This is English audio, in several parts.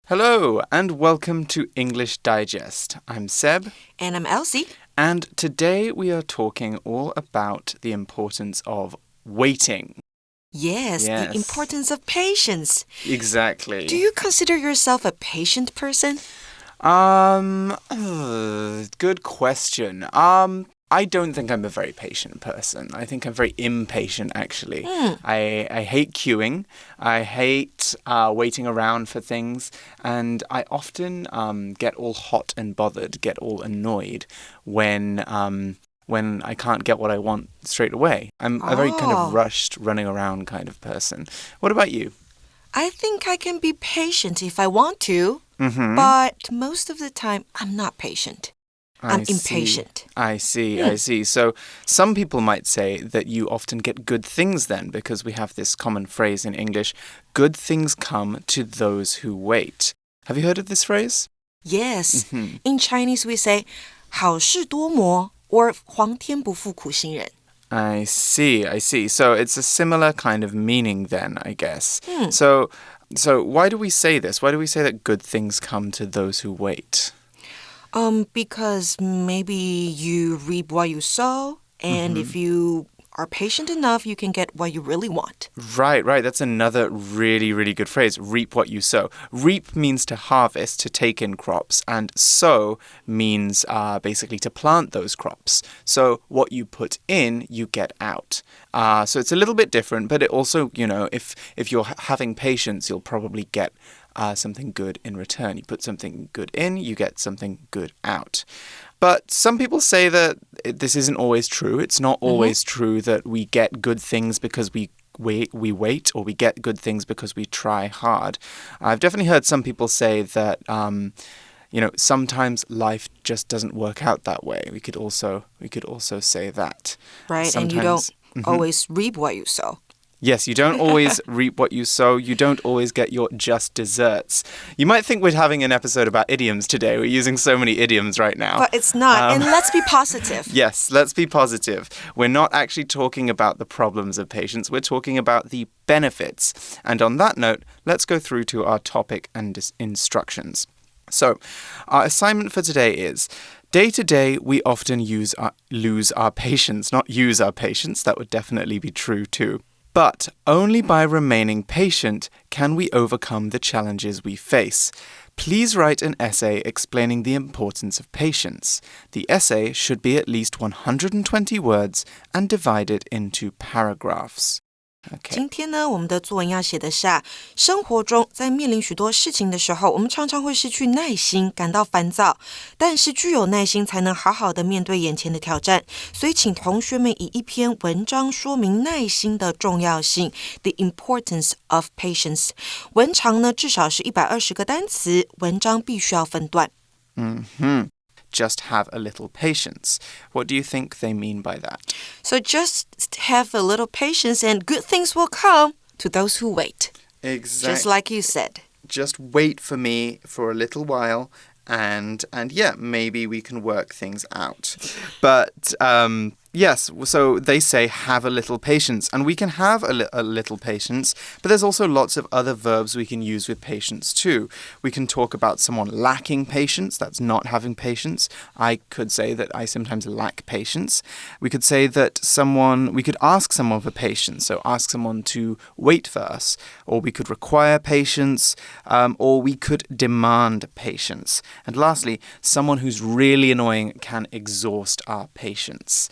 Hello, and welcome to English Digest. I'm Seb. And I'm Elsie. And today we are talking all about the importance of waiting. Yes, the importance of patience. Exactly. Do you consider yourself a patient person? Good question. I don't think I'm a very patient person. I think I'm very impatient, actually. I hate queuing. I hate waiting around for things. And I often get all hot and bothered, get all annoyed when I can't get what I want straight away. I'm a very kind of rushed, running around kind of person. What about you? I think I can be patient if I want to. But most of the time, I'm not patient. I'm impatient. I see. So some people might say that you often get good things then, because we have this common phrase in English, good things come to those who wait. Have you heard of this phrase? Yes. In Chinese, we say, 好事多磨 or 皇天不负苦心人. I see. So it's a similar kind of meaning then, I guess. So why do we say this? Why do we say that good things come to those who wait? Because maybe you reap what you sow, and if you are patient enough, you can get what you really want. Right. That's another really, really good phrase. Reap what you sow. Reap means to harvest, to take in crops, and sow means basically to plant those crops. So what you put in, you get out. So it's a little bit different, but it also, if you're having patience, you'll probably get something good in return. You put something good in, you get something good out. But some people say that this isn't always true. It's not always true that we get good things because we wait, or we get good things because we try hard. I've definitely heard some people say that sometimes life just doesn't work out that way. We could also say that. Right, sometimes, and you don't always reap what you sow. Yes, you don't always reap what you sow. You don't always get your just desserts. You might think we're having an episode about idioms today. We're using so many idioms right now. But it's not. And let's be positive. Yes, let's be positive. We're not actually talking about the problems of patience. We're talking about the benefits. And on that note, let's go through to our topic and instructions. So, our assignment for today is, day to day, we often lose our patience. Not use our patience. That would definitely be true too. But only by remaining patient can we overcome the challenges we face. Please write an essay explaining the importance of patience. The essay should be at least 120 words and divided into paragraphs. Okay. 今天呢，我们的作文要写的是生活中在面临许多事情的时候，我们常常会失去耐心，感到烦躁。但是具有耐心才能好好的面对眼前的挑战。所以请同学们以一篇文章说明耐心的重要性 The importance of patience. 文长呢至少是120个单词，文章必须要分段。Just have a little patience. What do you think they mean by that? So just have a little patience and good things will come to those who wait. Exactly. Just like you said. Just wait for me for a little while and yeah, maybe we can work things out. But yes, so they say have a little patience, and we can have a little patience, but there's also lots of other verbs we can use with patience too. We can talk about someone lacking patience, that's not having patience. I could say that I sometimes lack patience. We could say that we could ask someone for patience, so ask someone to wait for us, or we could require patience, or we could demand patience. And lastly, someone who's really annoying can exhaust our patience.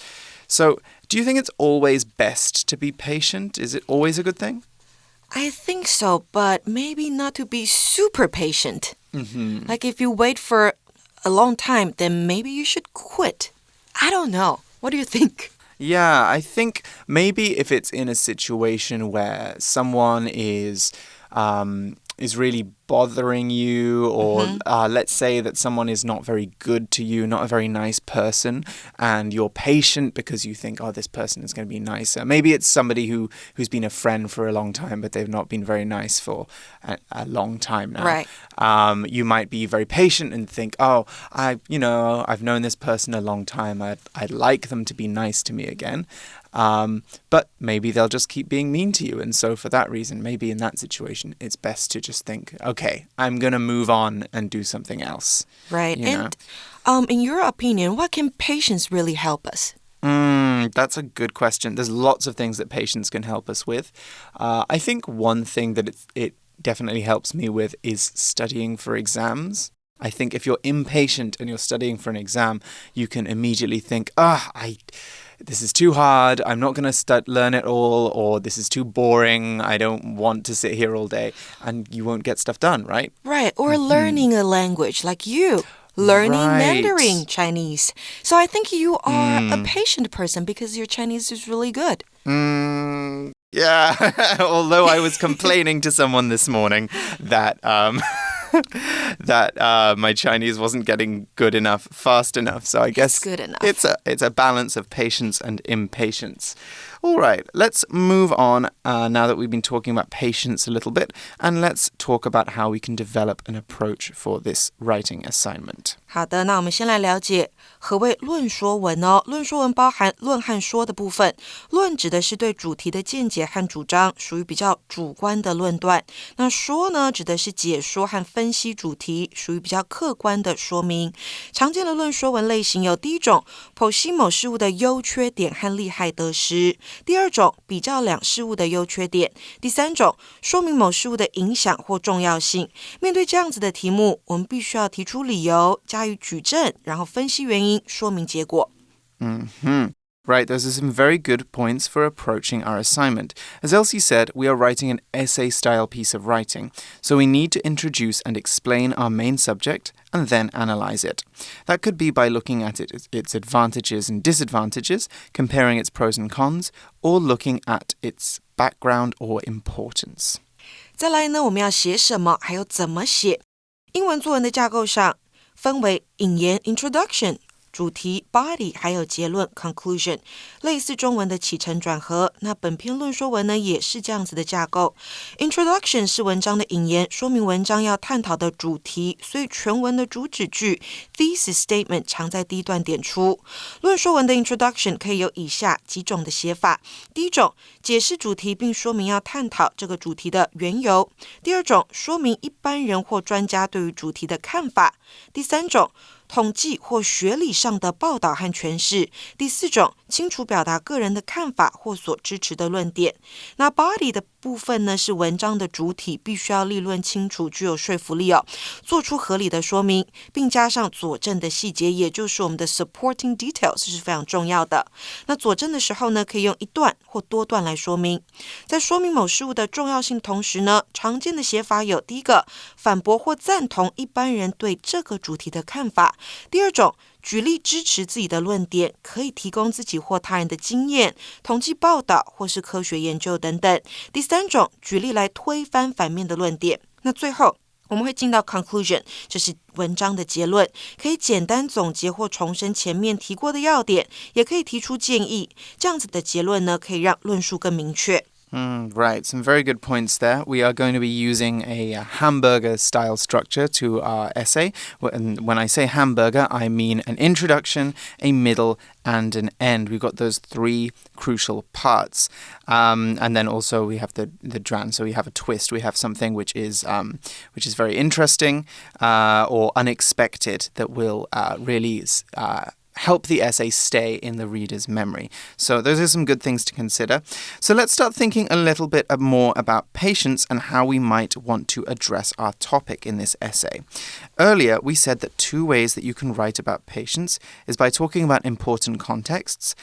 So, do you think it's always best to be patient? Is it always a good thing? I think so, but maybe not to be super patient. Like if you wait for a long time, then maybe you should quit. I don't know. What do you think? Yeah, I think maybe if it's in a situation where someone is really bothering you, or let's say that someone is not very good to you, not a very nice person, and you're patient because you think, oh, this person is going to be nicer. Maybe it's somebody who's been a friend for a long time, but they've not been very nice for a long time now. Right. You might be very patient and think, oh, I've known this person a long time. I'd like them to be nice to me again. But maybe they'll just keep being mean to you. And so for that reason, maybe in that situation, it's best to just think, okay, I'm going to move on and do something else. Right. You And in your opinion, what can patience really help us? That's a good question. There's lots of things that patience can help us with. I think one thing that it definitely helps me with is studying for exams. I think if you're impatient and you're studying for an exam, you can immediately think, this is too hard, I'm not going to learn it all, or this is too boring, I don't want to sit here all day, and you won't get stuff done, right? Right, or learning a language like you. Learning Mandarin Chinese. So I think you are a patient person because your Chinese is really good. Yeah, although I was complaining to someone this morning that my Chinese wasn't getting good enough, fast enough. So I guess good enough. It's a balance of patience and impatience. All right, let's move on now that we've been talking about patience a little bit, and let's talk about how we can develop an approach for this writing assignment. 好的，那我们先来了解何谓论说文哦。论说文包含论和说的部分。论指的是对主题的见解和主张，属于比较主观的论断。那说呢，指的是解说和分析主题，属于比较客观的说明。常见的论说文类型有第一种，剖析某事物的优缺点和利害得失；第二种，比较两事物的优缺点；第三种，说明某事物的影响或重要性。面对这样子的题目，我们必须要提出理由，加以举证，然后分析原因，说明结果。Right, those are some very good points for approaching our assignment. As Elsie said, we are writing an essay-style piece of writing, so we need to introduce and explain our main subject and then analyze it. That could be by looking at its advantages and disadvantages, comparing its pros and cons, or looking at its background or importance. 再来呢，我们要写什么，还有怎么写。英文作文的架构上分为引言 introduction、主题 body 还有结论 conclusion， 类似中文的起承转合。那本篇论说文呢也是这样子的架构。Introduction 是文章的引言，说明文章要探讨的主题，所以全文的主旨句 thesis statement 常在第一段点出。论说文的 introduction 可以有以下几种的写法。第一种，解释主题并说明要探讨这个主题的缘由。第二种，说明一般人或专家对于主题的看法。第三种，统计或学理上的报道和诠释。第四种，清楚表达个人的看法或所支持的论点。那 body 的部分呢，是文章的主体，必须要立论清楚，具有说服力哦，做出合理的说明，并加上佐证的细节，也就是我们的 supporting details 是非常重要的。那佐证的时候呢，可以用一段或多段来说明。在说明某事物的重要性同时呢，常见的写法有第一个，反驳或赞同一般人对这个主题的看法。第二种，举例支持自己的论点，可以提供自己或他人的经验、统计报道或是科学研究等等。第三种，举例来推翻反面的论点。那最后我们会进到 conclusion， 这是文章的结论，可以简单总结或重申前面提过的要点，也可以提出建议。这样子的结论呢，可以让论述更明确。Right, some very good points there. We are going to be using a hamburger-style structure to our essay. And when I say hamburger, I mean an introduction, a middle, and an end. We've got those three crucial parts. And then also we have the dran, so we have a twist. We have something which is very interesting or unexpected that will really help the essay stay in the reader's memory. So those are some good things to consider. So let's start thinking a little bit more about patience and how we might want to address our topic in this essay. Earlier, we said that two ways that you can write about patience is by talking about important contexts,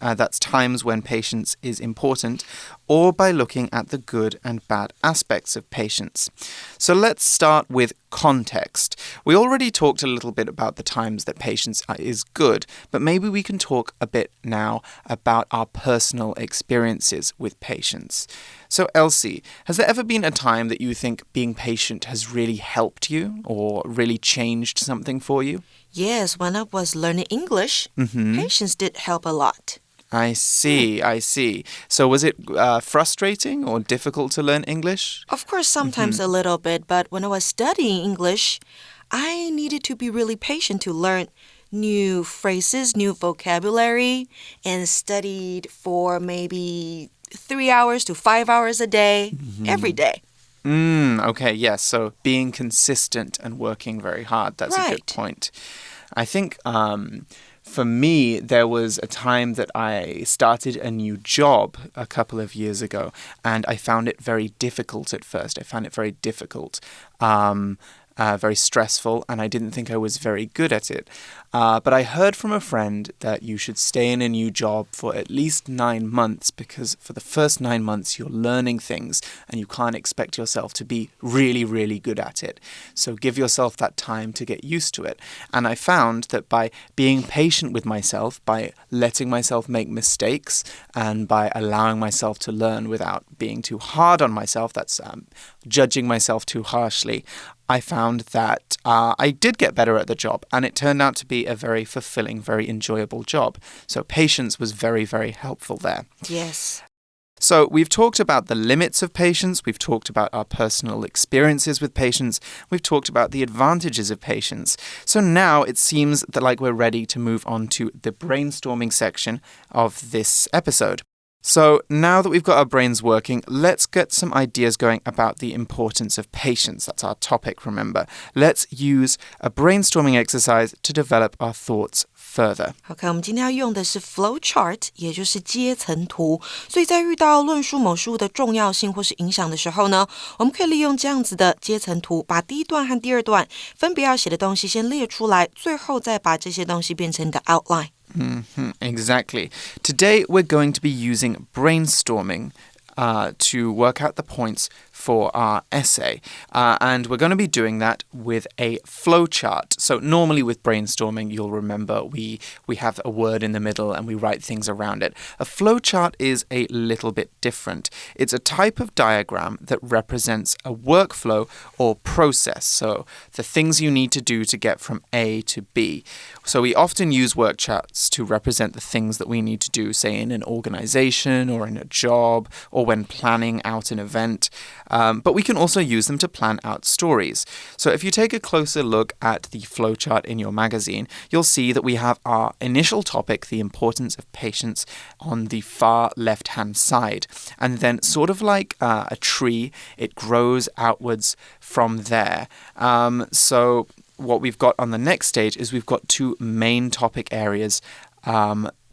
that's times when patience is important, or by looking at the good and bad aspects of patience. So let's start with context. We already talked a little bit about the times that patience is good, but maybe we can talk a bit now about our personal experiences with patience. So Elsie, has there ever been a time that you think being patient has really helped you or really changed something for you? Yes, when I was learning English, patience did help a lot. I see. So was it frustrating or difficult to learn English? Of course, sometimes a little bit, but when I was studying English, I needed to be really patient to learn new phrases, new vocabulary, and studied for maybe 3 hours to 5 hours a day, every day. Okay, yes. So being consistent and working very hard, that's a good point. I think for me, there was a time that I started a new job a couple of years ago, and I found it very difficult at first. I found it very difficult. Very stressful, and I didn't think I was very good at it. But I heard from a friend that you should stay in a new job for at least 9 months because for the first 9 months you're learning things and you can't expect yourself to be really, really good at it. So give yourself that time to get used to it. And I found that by being patient with myself, by letting myself make mistakes, and by allowing myself to learn without being too hard on myself, that's judging myself too harshly, I found that I did get better at the job, and it turned out to be a very fulfilling, very enjoyable job. So patience was very, very helpful there. Yes. So we've talked about the limits of patience, we've talked about our personal experiences with patience, we've talked about the advantages of patience. So now it seems that like we're ready to move on to the brainstorming section of this episode. So now that we've got our brains working, let's get some ideas going about the importance of patience. That's our topic, remember. Let's use a brainstorming exercise to develop our thoughts further. OK, 我们今天要用的是 flow chart， 也就是阶层图。所以在遇到论述某事物的重要性或是影响的时候呢，我们可以利用这样子的阶层图，把第一段和第二段分别要写的东西先列出来，最后再把这些东西变成你的 outline。Exactly. Today we're going to be using brainstorming to work out the points for our essay. And we're going to be doing that with a flowchart. So normally with brainstorming, you'll remember we have a word in the middle and we write things around it. A flowchart is a little bit different. It's a type of diagram that represents a workflow or process. So the things you need to do to get from A to B. So we often use work charts to represent the things that we need to do, say in an organization or in a job or when planning out an event. But we can also use them to plan out stories. So if you take a closer look at the flowchart in your magazine, you'll see that we have our initial topic, the importance of patience, on the far left-hand side. And then sort of like a tree, it grows outwards from there. So what we've got on the next stage is we've got two main topic areas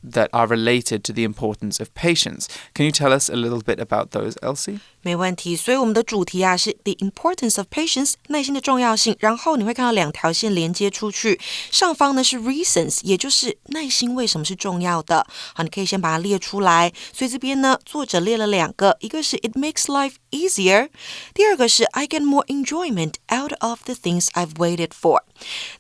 that are related to the importance of patience. Can you tell us a little bit about those, Elsie? 没问题，所以我们的主题是 The importance of patience， 耐心的重要性。然后你会看到2条线连接出去，上方呢是 reasons， 也就是耐心为什么是重要的。好，你可以先把它列出来。所以这边呢，作者列了2个，一个是 It makes life easier， 第二个是 I get more enjoyment out of the things I've waited for。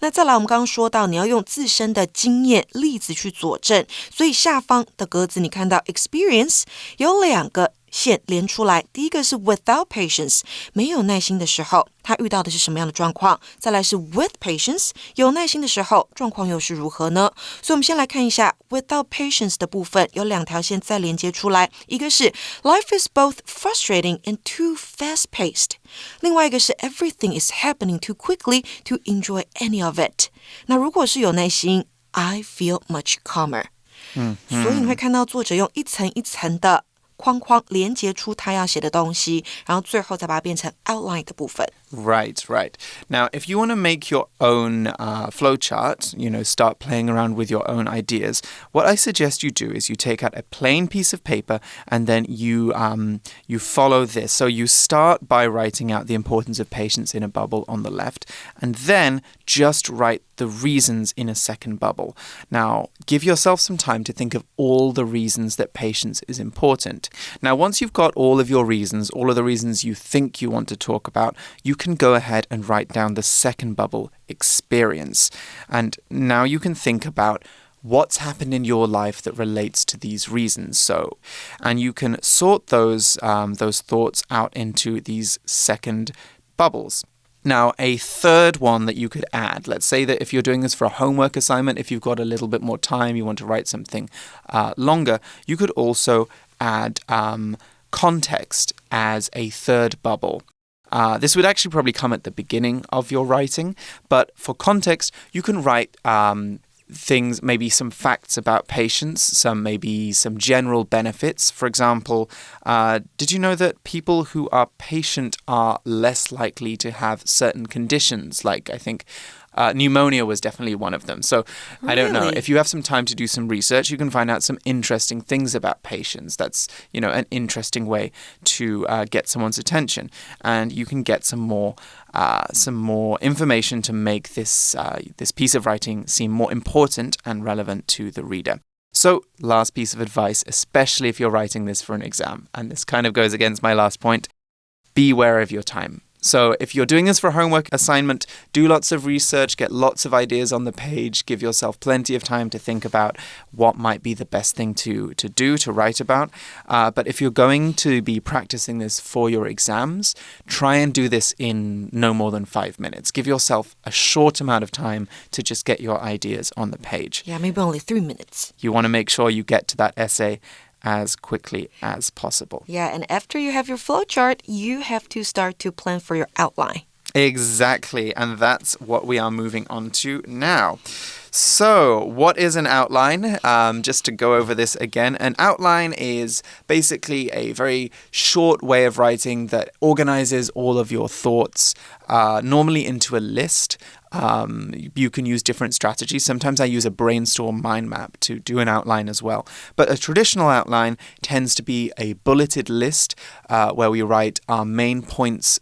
那再来，我们刚刚说到你要用自身的经验例子去佐证，所以下方的格子你看到 experience 有2个线连出来，第一个是 without patience， 没有耐心的时候，他遇到的是什么样的状况？再来是 with patience， 有耐心的时候，状况又是如何呢？所以我们先来看一下 without patience 的部分，有2条线再连接出来，一个是 life is both frustrating and too fast-paced， 另外一个是 everything is happening too quickly to enjoy any of it。 那如果是有耐心 I feel much calmer。 所以你会看到作者用一层一层的框框连接出他要写的东西，然后最后再把它变成 outline 的部分。Right. Now, if you want to make your own flowchart, start playing around with your own ideas, what I suggest you do is you take out a plain piece of paper and then you follow this. So you start by writing out the importance of patience in a bubble on the left, and then just write the reasons in a second bubble. Now, give yourself some time to think of all the reasons that patience is important. Now, once you've got all of your reasons, all of the reasons you think you want to talk about, you can go ahead and write down the second bubble, experience. And now you can think about what's happened in your life that relates to these reasons. And you can sort those thoughts out into these second bubbles. Now, a third one that you could add, let's say that if you're doing this for a homework assignment, if you've got a little bit more time, you want to write something longer, you could also add context as a third bubble. This would actually probably come at the beginning of your writing, but for context, you can write things, maybe some facts about patience, maybe some general benefits. For example, did you know that people who are patient are less likely to have certain conditions? Like, I think pneumonia was definitely one of them. So I don't know. If you have some time to do some research, you can find out some interesting things about patients. That's, an interesting way to get someone's attention. And you can get some more information to make this piece of writing seem more important and relevant to the reader. So, last piece of advice, especially if you're writing this for an exam, and this kind of goes against my last point, beware of your time. So if you're doing this for a homework assignment, do lots of research, get lots of ideas on the page, give yourself plenty of time to think about what might be the best thing to do, to write about. But if you're going to be practicing this for your exams, try and do this in no more than 5 minutes. Give yourself a short amount of time to just get your ideas on the page. Yeah, maybe only 3 minutes. You want to make sure you get to that essay as quickly as possible. Yeah, and after you have your flowchart, you have to start to plan for your outline. Exactly, and that's what we are moving on to now. So, what is an outline? Just to go over this again, an outline is basically a very short way of writing that organizes all of your thoughts, normally into a list. You can use different strategies. Sometimes I use a brainstorm mind map to do an outline as well. But a traditional outline tends to be a bulleted list where we write our main points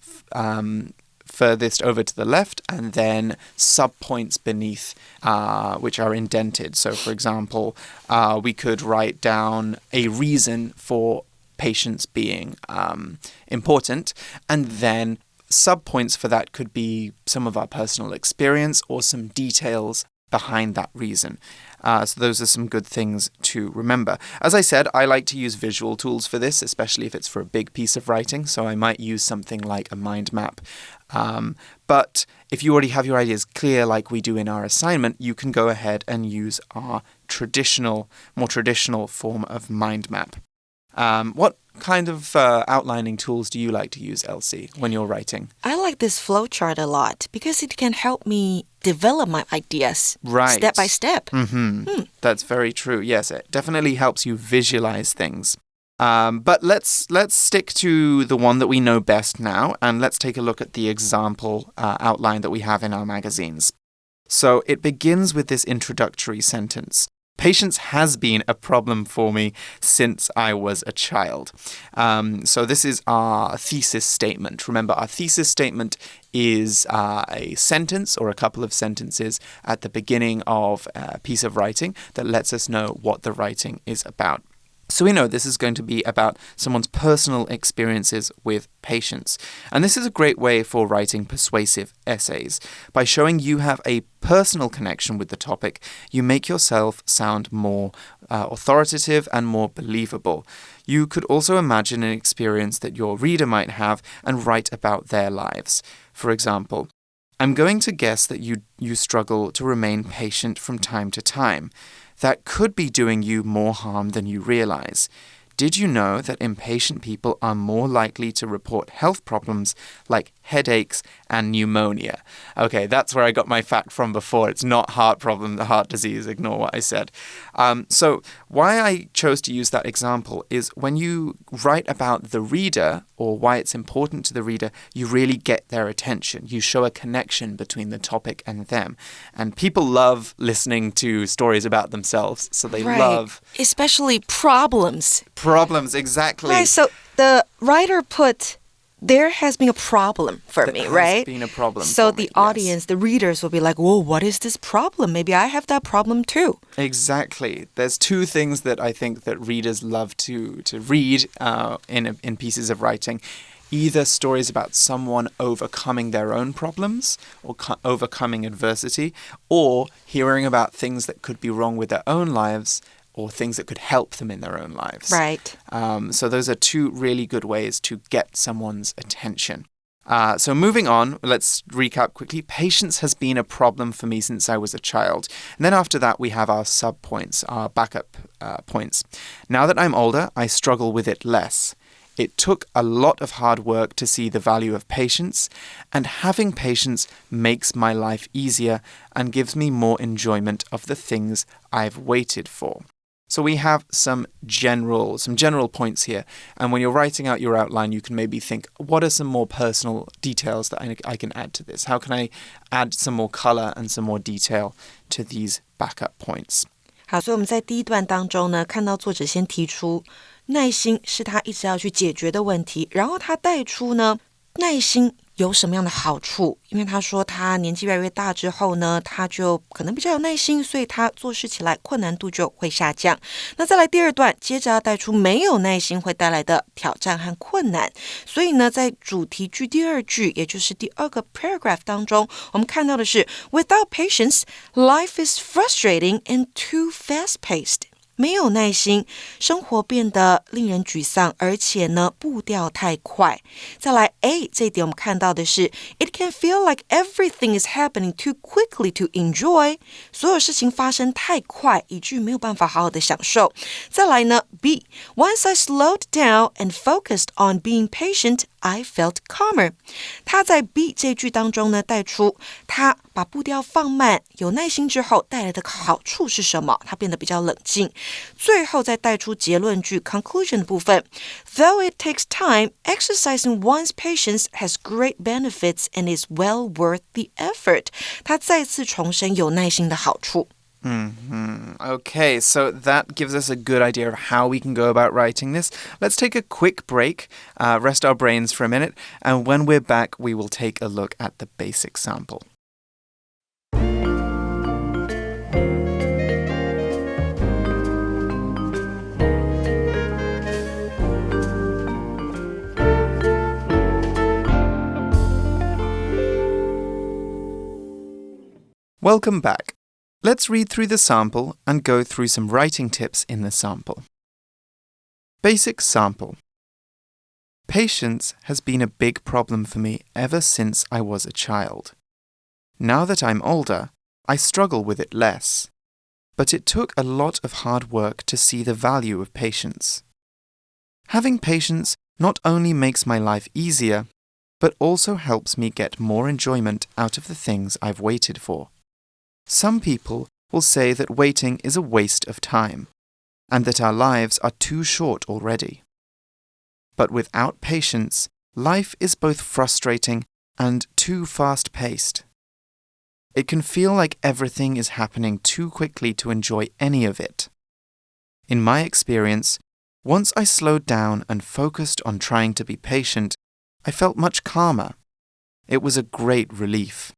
furthest over to the left, and then sub-points beneath, which are indented. So, for example, we could write down a reason for patience being important, and then sub-points for that could be some of our personal experience or some details behind that reason. So those are some good things to remember. As I said, I like to use visual tools for this, especially if it's for a big piece of writing. So I might use something like a mind map. But if you already have your ideas clear like we do in our assignment, you can go ahead and use our more traditional form of mind map. What kind of outlining tools do you like to use, Elsie, when you're writing? I like this flowchart a lot because it can help me develop my ideas step by step. That's very true. Yes, it definitely helps you visualize things. But let's stick to the one that we know best now, and let's take a look at the example outline that we have in our magazines. So it begins with this introductory sentence. Patience has been a problem for me since I was a child. So this is our thesis statement. Remember, our thesis statement is a sentence or a couple of sentences at the beginning of a piece of writing that lets us know what the writing is about. So we know this is going to be about someone's personal experiences with patience. And this is a great way for writing persuasive essays. By showing you have a personal connection with the topic, you make yourself sound more authoritative and more believable. You could also imagine an experience that your reader might have and write about their lives. For example, I'm going to guess that you struggle to remain patient from time to time. That could be doing you more harm than you realize. Did you know that impatient people are more likely to report health problems like headaches and pneumonia? Okay, that's where I got my fact from before. It's not heart disease. Ignore what I said. So why I chose to use that example is when you write about the reader or why it's important to the reader, you really get their attention. You show a connection between the topic and them. And people love listening to stories about themselves, so they love... Especially problems. Problems, exactly. Right, so the writer put, there has been a problem for me, right? There has been a problem So for me, the audience, the readers will be like, whoa, what is this problem? Maybe I have that problem too. Exactly. There's two things that I think that readers love to read in pieces of writing. Either stories about someone overcoming their own problems or overcoming adversity, or hearing about things that could be wrong with their own lives or things that could help them in their own lives. Right. So those are two really good ways to get someone's attention. So moving on, let's recap quickly. Patience has been a problem for me since I was a child. And then after that, we have our sub-points, our backup points. Now that I'm older, I struggle with it less. It took a lot of hard work to see the value of patience, and having patience makes my life easier and gives me more enjoyment of the things I've waited for. So we have some general points here. And when you're writing out your outline, you can maybe think, what are some more personal details that I can add to this? How can I add some more color and some more detail to these backup points? 好，所以我们在第一段当中呢，看到作者先提出耐心是他一直要去解决的问题，然后他带出呢，耐心有什么样的好处？因为他说他年纪越来越大之后呢，他就可能比较有耐心，所以他做事起来困难度就会下降。那再来第二段，接着要带出没有耐心会带来的挑战和困难。所以呢，在主题句第二句，也就是第二个 paragraph 当中，我们看到的是 Without patience, life is frustrating and too fast-paced.没有耐心，生活变得令人沮丧，而且呢，步调太快。再来 A 这一点，我们看到的是 It can feel like everything is happening too quickly to enjoy。所有事情发生太快，以至于没有办法好好的享受。再来呢 B Once I slowed down and focused on being patient, I felt calmer. 他在 B 这句当中呢，带出他把步调放慢，有耐心之后带来的好处是什么？他变得比较冷静。最后再带出结论句 conclusion 的部分 Though it takes time, exercising one's patience has great benefits and is well worth the effort. 他再次重申有耐心的好处。Okay, so that gives us a good idea of how we can go about writing this. Let's take a quick break, rest our brains for a minute, and when we're back, we will take a look at the basic sample. Welcome back. Let's read through the sample and go through some writing tips in the sample. Basic sample. Patience has been a big problem for me ever since I was a child. Now that I'm older, I struggle with it less. But it took a lot of hard work to see the value of patience. Having patience not only makes my life easier, but also helps me get more enjoyment out of the things I've waited for. Some people will say that waiting is a waste of time, and that our lives are too short already. But without patience, life is both frustrating and too fast-paced. It can feel like everything is happening too quickly to enjoy any of it. In my experience, once I slowed down and focused on trying to be patient, I felt much calmer. It was a great relief.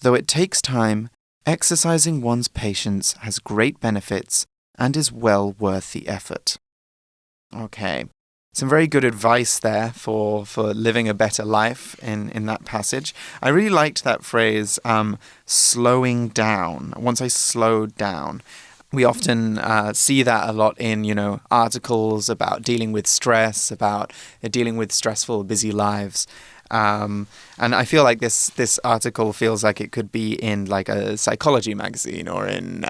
Though it takes time, exercising one's patience has great benefits and is well worth the effort. Okay, some very good advice there for living a better life in that passage. I really liked that phrase, slowing down. Once I slowed down. We often see that a lot in, articles about dealing with stress, about dealing with stressful, busy lives. And I feel like this article feels like it could be in like a psychology magazine or in,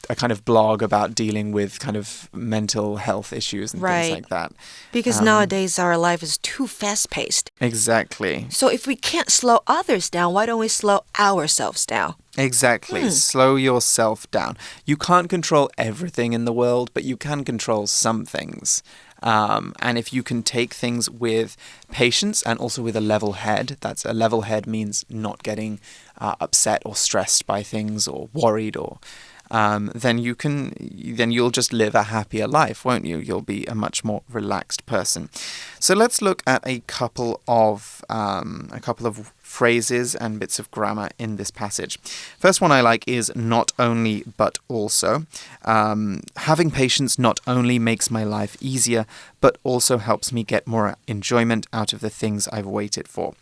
a kind of blog about dealing with kind of mental health issues and things like that. Because nowadays our life is too fast-paced. Exactly. So if we can't slow others down, why don't we slow ourselves down? Exactly. Slow yourself down. You can't control everything in the world, but you can control some things. And if you can take things with patience and also with a level head, that's a level head means not getting upset or stressed by things or worried or then you'll just live a happier life, won't you? You'll be a much more relaxed person. So let's look at a couple of phrases and bits of grammar in this passage. First one I like is not only but also. Having patience not only makes my life easier, but also helps me get more enjoyment out of the things I've waited for.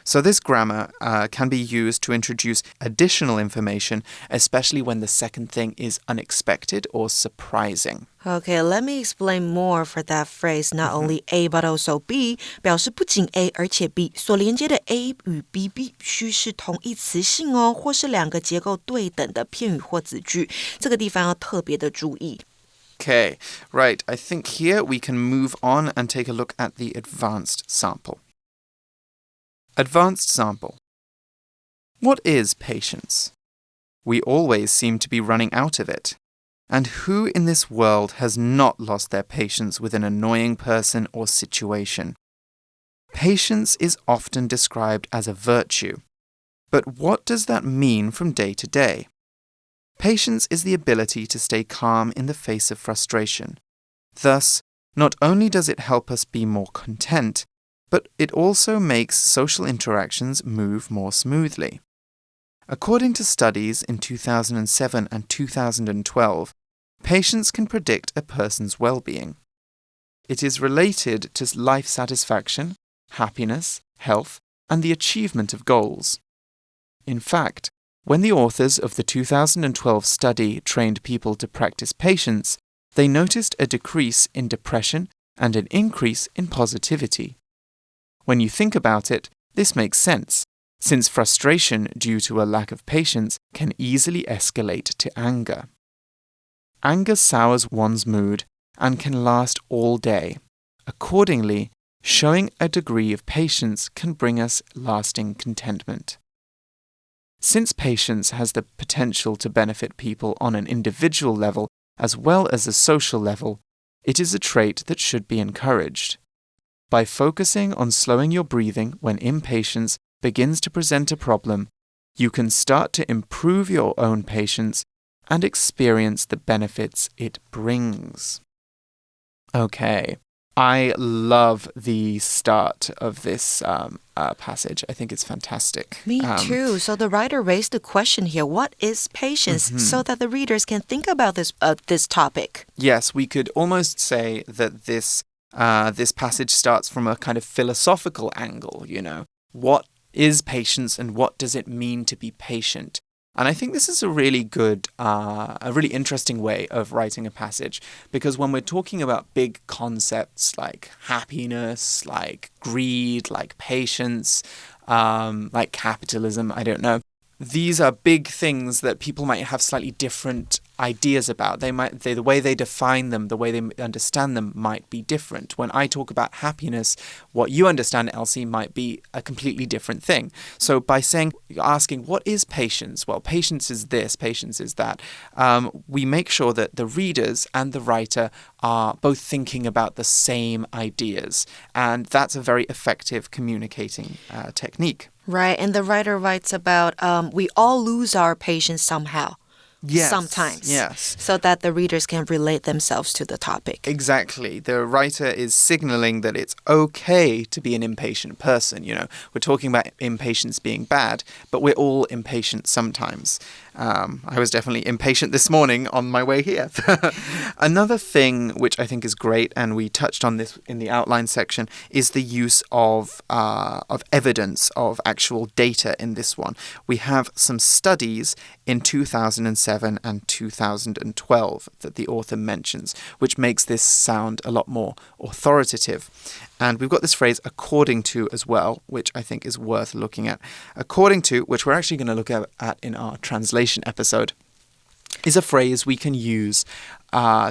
So this grammar can be used to introduce additional information, especially when the second thing is unexpected or surprising. Okay, let me explain more for that phrase. Not only A, but also B. 表示不仅 A, 而且 B. 所连接的 A 与 B 必须是同义词性或是两个结构对等的片语或子句。这个地方要特别的注意。Okay, right. I think here we can move on and take a look at the advanced sample. Advanced sample. What is patience? We always seem to be running out of it. And who in this world has not lost their patience with an annoying person or situation? Patience is often described as a virtue. But what does that mean from day to day? Patience is the ability to stay calm in the face of frustration. Thus, not only does it help us be more content, but it also makes social interactions move more smoothly. According to studies in 2007 and 2012, patience can predict a person's well-being. It is related to life satisfaction, happiness, health, and the achievement of goals. In fact, when the authors of the 2012 study trained people to practice patience, they noticed a decrease in depression and an increase in positivity. When you think about it, this makes sense, since frustration due to a lack of patience can easily escalate to anger. Anger sours one's mood and can last all day. Accordingly, showing a degree of patience can bring us lasting contentment. Since patience has the potential to benefit people on an individual level as well as a social level, it is a trait that should be encouraged. By focusing on slowing your breathing when impatience begins to present a problem, you can start to improve your own patience and experience the benefits it brings. Okay. I love the start of this passage. I think it's fantastic. Me too. So the writer raised the question here, what is patience? So that the readers can think about this topic. Yes, we could almost say that this passage starts from a kind of philosophical angle, you know. What is patience and what does it mean to be patient? And I think this is a really good, a really interesting way of writing a passage, because when we're talking about big concepts like happiness, like greed, like patience, like capitalism, I don't know, these are big things that people might have slightly different ideas about. The way they define them, the way they understand them might be different. When I talk about happiness, what you understand, Elsie, might be a completely different thing. So by asking, what is patience? Well, patience is this, patience is that. We make sure that the readers and the writer are both thinking about the same ideas. And that's a very effective communicating technique. Right, and the writer writes about we all lose our patience somehow. Yes, sometimes. Yes. So that the readers can relate themselves to the topic. Exactly. The writer is signaling that it's okay to be an impatient person. You know, we're talking about impatience being bad, but we're all impatient sometimes. I was definitely impatient this morning on my way here. Another thing which I think is great, and we touched on this in the outline section, is the use of evidence, of actual data in this one. We have some studies in 2007 and 2012 that the author mentions, which makes this sound a lot more authoritative. And we've got this phrase, according to, as well, which I think is worth looking at. According to, which we're actually going to look at in our translation episode, is a phrase we can use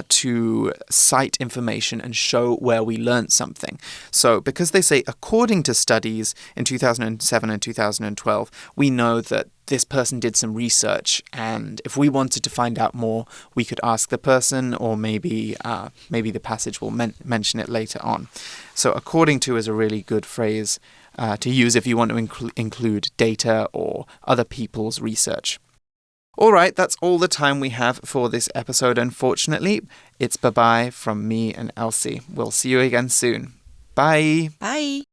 to cite information and show where we learned something. So because they say according to studies in 2007 and 2012, we know that this person did some research, and if we wanted to find out more, we could ask the person, or maybe the passage will mention it later on. So according to is a really good phrase to use if you want to include data or other people's research. All right, that's all the time we have for this episode, unfortunately. It's bye-bye from me and Elsie. We'll see you again soon. Bye. Bye.